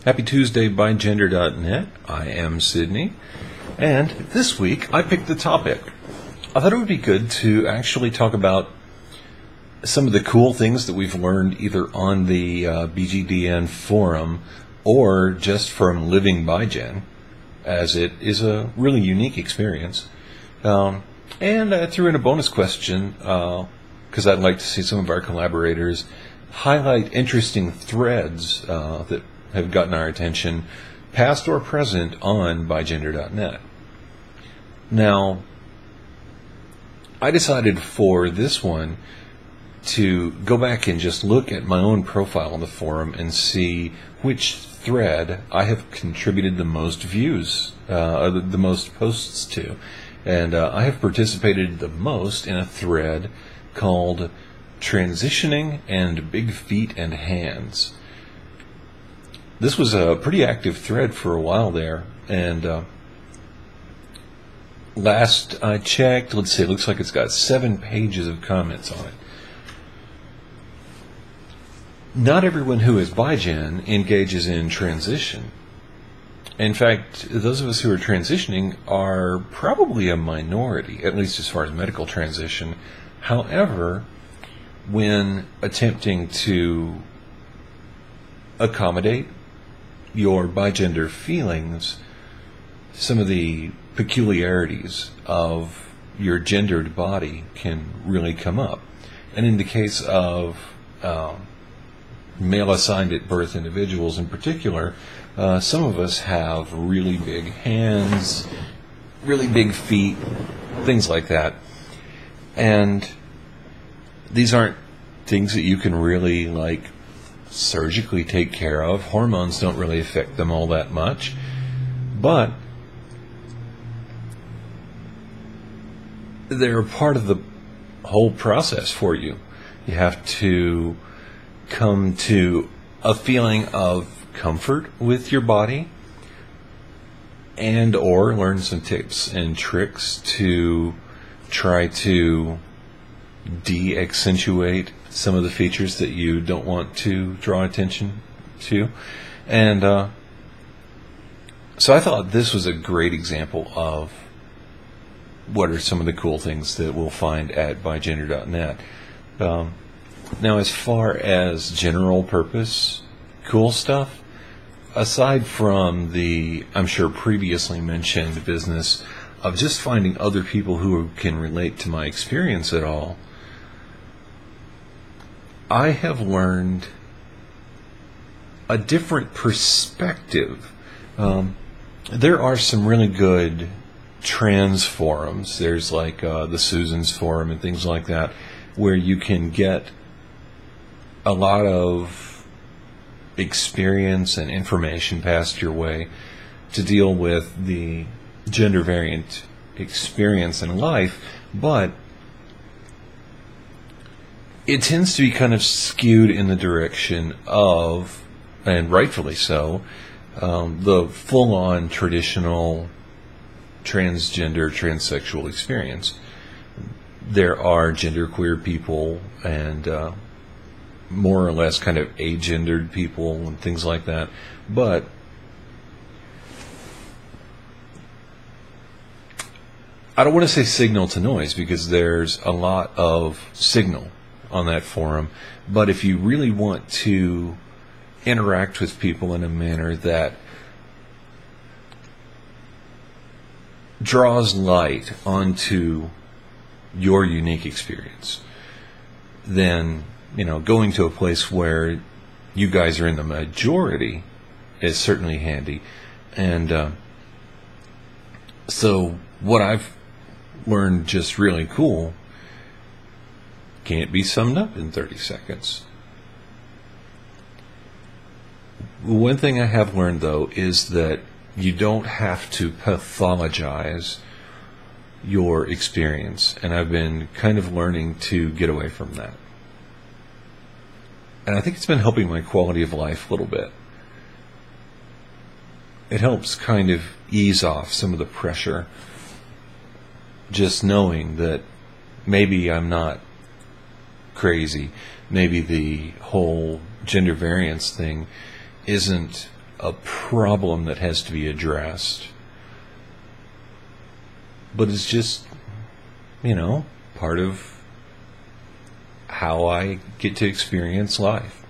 Happy Tuesday, bigenderdotnet. I am Sydney, and this week I picked the topic. I thought it would be good to actually talk about some of the cool things that we've learned either on the BGdN forum or just from living bigen, as it is a really unique experience. And I threw in a bonus question because I'd like to see some of our collaborators highlight interesting threads that have gotten our attention, past or present, on bigenderdotnet. Now, I decided for this one to go back and just look at my own profile on the forum and see which thread I have contributed the most views, the most posts to. And I have participated the most in a thread called Transitioning and Big Feet and Hands. This was a pretty active thread for a while there, and last I checked, let's see, it looks like it's got 7 pages of comments on it. Not everyone who is bigen engages in transition. In fact, those of us who are transitioning are probably a minority, at least as far as medical transition. However, when attempting to accommodate your bigender feelings, some of the peculiarities of your gendered body can really come up. And in the case of male assigned at birth individuals in particular, some of us have really big hands, really big feet, things like that. And these aren't things that you can really surgically take care of. Hormones don't really affect them all that much, but they're part of the whole process for you. You have to come to a feeling of comfort with your body, and or learn some tips and tricks to try to de-accentuate some of the features that you don't want to draw attention to. And so I thought this was a great example of what are some of the cool things that we'll find at bigenderdotnet. Now, as far as general purpose cool stuff, aside from the, I'm sure, previously mentioned business of just finding other people who can relate to my experience at all, I have learned a different perspective. There are some really good trans forums. There's the Susan's forum and things like that, where you can get a lot of experience and information passed your way to deal with the gender variant experience in life, but it tends to be kind of skewed in the direction of, and rightfully so, the full-on traditional transgender, transsexual experience. There are genderqueer people and more or less kind of agendered people and things like that, but I don't want to say signal to noise, because there's a lot of signal on that forum. But if you really want to interact with people in a manner that draws light onto your unique experience, then going to a place where you guys are in the majority is certainly handy. And so what I've learned just really cool can't be summed up in 30 seconds. One thing I have learned, though, is that you don't have to pathologize your experience, and I've been kind of learning to get away from that. And I think it's been helping my quality of life a little bit. It helps kind of ease off some of the pressure, just knowing that maybe I'm not crazy. Maybe the whole gender variance thing isn't a problem that has to be addressed. But it's just, part of how I get to experience life.